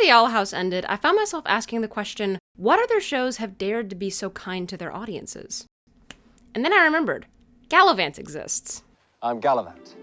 the Owl House ended, I found myself asking the question, what other shows have dared to be so kind to their audiences? And then I remembered, Galavant exists. I'm Galavant,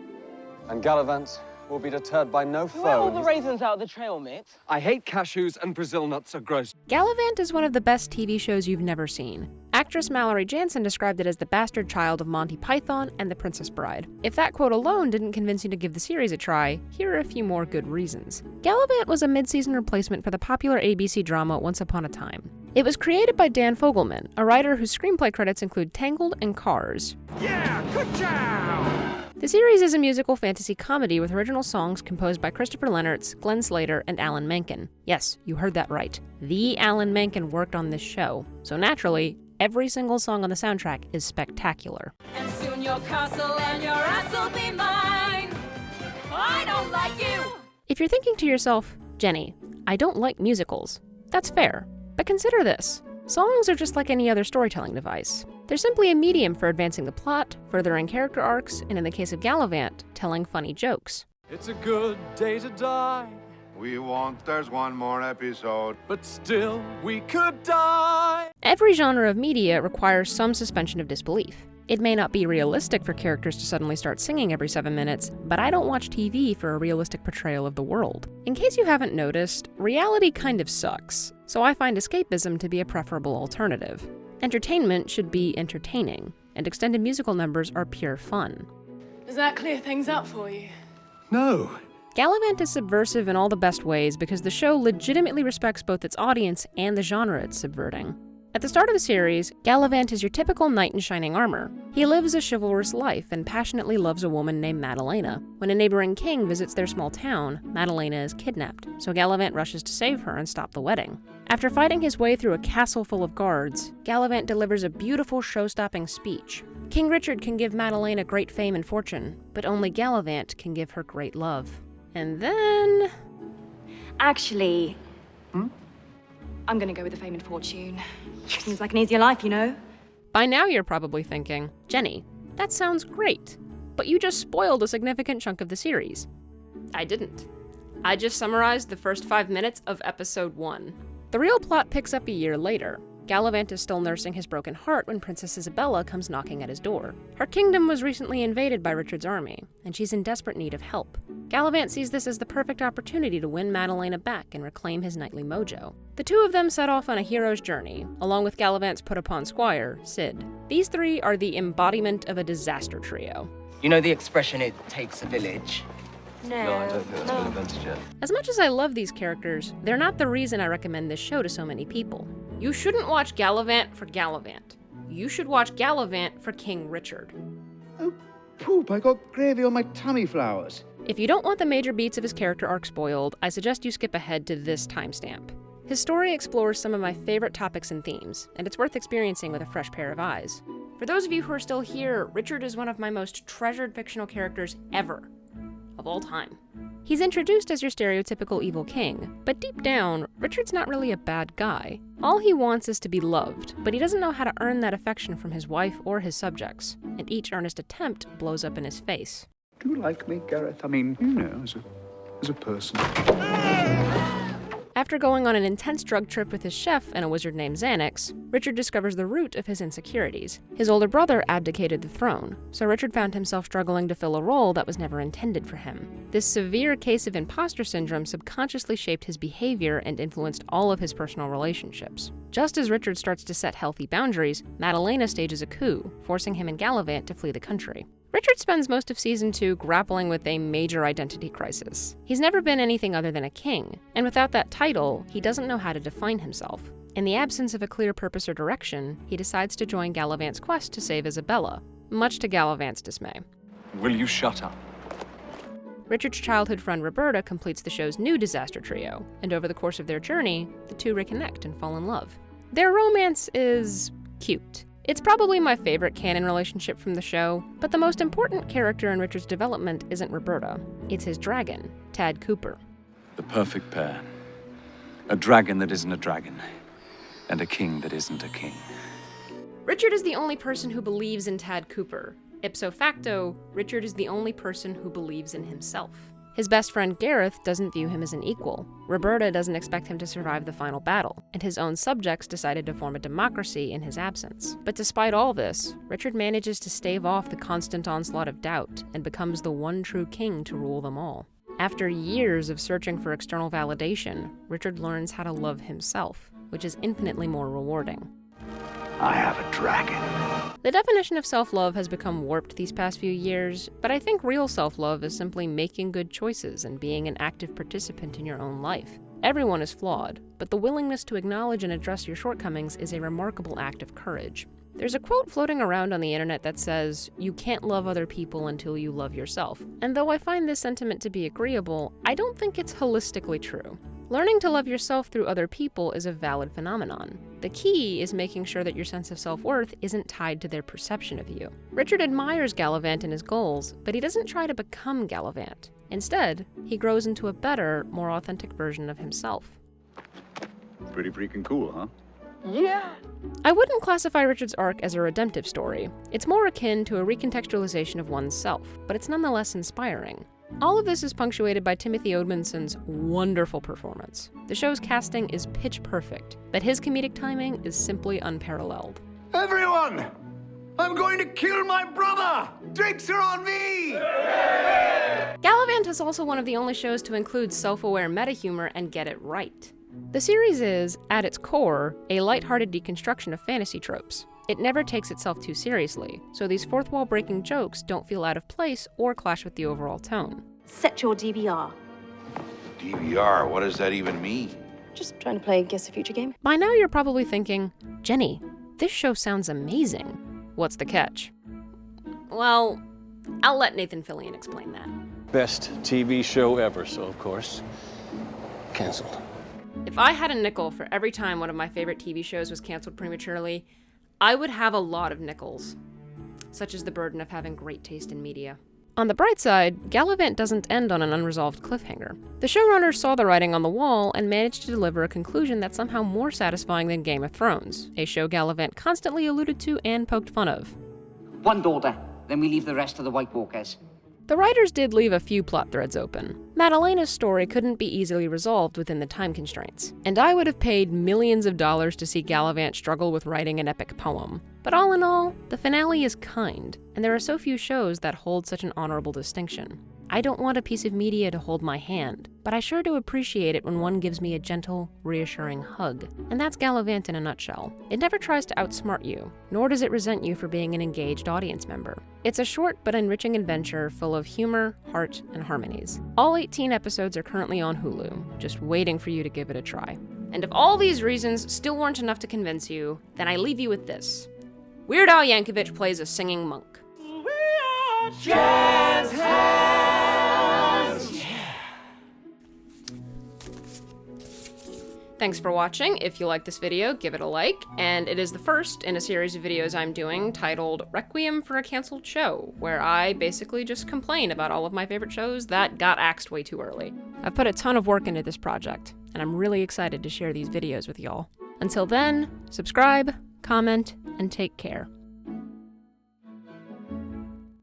and Galavant will be deterred by no foe. Where are all the raisins out of the trail, mate? I hate cashews and Brazil nuts are gross. Galavant is one of the best TV shows you've never seen. Actress Mallory Jansen described it as the bastard child of Monty Python and The Princess Bride. If that quote alone didn't convince you to give the series a try, here are a few more good reasons. Galavant was a mid-season replacement for the popular ABC drama Once Upon a Time. It was created by Dan Fogelman, a writer whose screenplay credits include Tangled and Cars. Yeah, good job! The series is a musical fantasy comedy with original songs composed by Christopher Lennertz, Glenn Slater, and Alan Menken. Yes, you heard that right. The Alan Menken worked on this show. So naturally, every single song on the soundtrack is spectacular. And soon your castle and your ass will be mine. I don't like you! If you're thinking to yourself, Jenny, I don't like musicals, that's fair. But consider this. Songs are just like any other storytelling device. They're simply a medium for advancing the plot, furthering character arcs, and in the case of Galavant, telling funny jokes. It's a good day to die, There's one more episode. but still we could die. Every genre of media requires some suspension of disbelief. It may not be realistic for characters to suddenly start singing every 7 minutes, but I don't watch TV for a realistic portrayal of the world. In case you haven't noticed, reality kind of sucks, so I find escapism to be a preferable alternative. Entertainment should be entertaining, and extended musical numbers are pure fun. Does that clear things up for you? No. Galavant is subversive in all the best ways because the show legitimately respects both its audience and the genre it's subverting. At the start of the series, Galavant is your typical knight in shining armor. He lives a chivalrous life and passionately loves a woman named Madalena. When a neighboring king visits their small town, Madalena is kidnapped, so Galavant rushes to save her and stop the wedding. After fighting his way through a castle full of guards, Galavant delivers a beautiful show-stopping speech. King Richard can give Madalena great fame and fortune, but only Galavant can give her great love. And then... Actually, I'm gonna go with the fame and fortune. Seems like an easier life, you know? By now you're probably thinking, Jenny, that sounds great, but you just spoiled a significant chunk of the series. I didn't. I just summarized the first 5 minutes of episode 1. The real plot picks up a year later. Galavant is still nursing his broken heart when Princess Isabella comes knocking at his door. Her kingdom was recently invaded by Richard's army, and she's in desperate need of help. Galavant sees this as the perfect opportunity to win Madalena back and reclaim his knightly mojo. The two of them set off on a hero's journey, along with Galavant's put-upon squire, Sid. These three are the embodiment of a disaster trio. You know the expression, it takes a village? No, I don't think that's been invented yet. As much as I love these characters, they're not the reason I recommend this show to so many people. You shouldn't watch Galavant for Galavant. You should watch Galavant for King Richard. Oh, poop, I got gravy on my tummy flowers. If you don't want the major beats of his character arc spoiled, I suggest you skip ahead to this timestamp. His story explores some of my favorite topics and themes, and it's worth experiencing with a fresh pair of eyes. For those of you who are still here, Richard is one of my most treasured fictional characters ever. Of all time. He's introduced as your stereotypical evil king, but deep down, Richard's not really a bad guy. All he wants is to be loved, but he doesn't know how to earn that affection from his wife or his subjects, and each earnest attempt blows up in his face. Do you like me, Gareth? I mean, you know, as a person. After going on an intense drug trip with his chef and a wizard named Xanax, Richard discovers the root of his insecurities. His older brother abdicated the throne, so Richard found himself struggling to fill a role that was never intended for him. This severe case of imposter syndrome subconsciously shaped his behavior and influenced all of his personal relationships. Just as Richard starts to set healthy boundaries, Madalena stages a coup, forcing him and Galavant to flee the country. Richard spends most of Season 2 grappling with a major identity crisis. He's never been anything other than a king, and without that title, he doesn't know how to define himself. In the absence of a clear purpose or direction, he decides to join Galavant's quest to save Isabella, much to Galavant's dismay. Will you shut up? Richard's childhood friend Roberta completes the show's new disaster trio, and over the course of their journey, the two reconnect and fall in love. Their romance is cute. It's probably my favorite canon relationship from the show, but the most important character in Richard's development isn't Roberta. It's his dragon, Tad Cooper. The perfect pair. A dragon that isn't a dragon, and a king that isn't a king. Richard is the only person who believes in Tad Cooper. Ipso facto, Richard is the only person who believes in himself. His best friend Gareth doesn't view him as an equal. Roberta doesn't expect him to survive the final battle, and his own subjects decided to form a democracy in his absence. But despite all this, Richard manages to stave off the constant onslaught of doubt and becomes the one true king to rule them all. After years of searching for external validation, Richard learns how to love himself, which is infinitely more rewarding. I have a dragon. The definition of self-love has become warped these past few years, but I think real self-love is simply making good choices and being an active participant in your own life. Everyone is flawed, but the willingness to acknowledge and address your shortcomings is a remarkable act of courage. There's a quote floating around on the internet that says, "You can't love other people until you love yourself." And though I find this sentiment to be agreeable, I don't think it's holistically true. Learning to love yourself through other people is a valid phenomenon. The key is making sure that your sense of self-worth isn't tied to their perception of you. Richard admires Galavant and his goals, but he doesn't try to become Galavant. Instead, he grows into a better, more authentic version of himself. Pretty freaking cool, huh? Yeah. I wouldn't classify Richard's arc as a redemptive story. It's more akin to a recontextualization of one's self, but it's nonetheless inspiring. All of this is punctuated by Timothy Odmanson's wonderful performance. The show's casting is pitch perfect, but his comedic timing is simply unparalleled. Everyone! I'm going to kill my brother! Drinks are on me! Galavant is also one of the only shows to include self-aware meta-humor and get it right. The series is, at its core, a lighthearted deconstruction of fantasy tropes. It never takes itself too seriously, so these fourth-wall breaking jokes don't feel out of place or clash with the overall tone. Set your DVR. DVR, what does that even mean? Just trying to play Guess the Future game. By now you're probably thinking, Jenny, this show sounds amazing. What's the catch? Well, I'll let Nathan Fillion explain that. Best TV show ever, so of course, canceled. If I had a nickel for every time one of my favorite TV shows was canceled prematurely, I would have a lot of nickels. Such is the burden of having great taste in media. On the bright side, Galavant doesn't end on an unresolved cliffhanger. The showrunners saw the writing on the wall and managed to deliver a conclusion that's somehow more satisfying than Game of Thrones, a show Galavant constantly alluded to and poked fun of. One daughter, then we leave the rest to the White Walkers. The writers did leave a few plot threads open. Madalena's story couldn't be easily resolved within the time constraints, and I would have paid millions of dollars to see Galavant struggle with writing an epic poem. But all in all, the finale is kind, and there are so few shows that hold such an honorable distinction. I don't want a piece of media to hold my hand, but I sure do appreciate it when one gives me a gentle, reassuring hug. And that's Galavant in a nutshell. It never tries to outsmart you, nor does it resent you for being an engaged audience member. It's a short but enriching adventure full of humor, heart, and harmonies. All 18 episodes are currently on Hulu, just waiting for you to give it a try. And if all these reasons still weren't enough to convince you, then I leave you with this. Weird Al Yankovic plays a singing monk. Jazz hands. Thanks for watching. If you like this video, give it a like, and it is the first in a series of videos I'm doing titled Requiem for a Canceled Show, where I basically just complain about all of my favorite shows that got axed way too early. I've put a ton of work into this project, and I'm really excited to share these videos with y'all. Until then, subscribe, comment, and take care.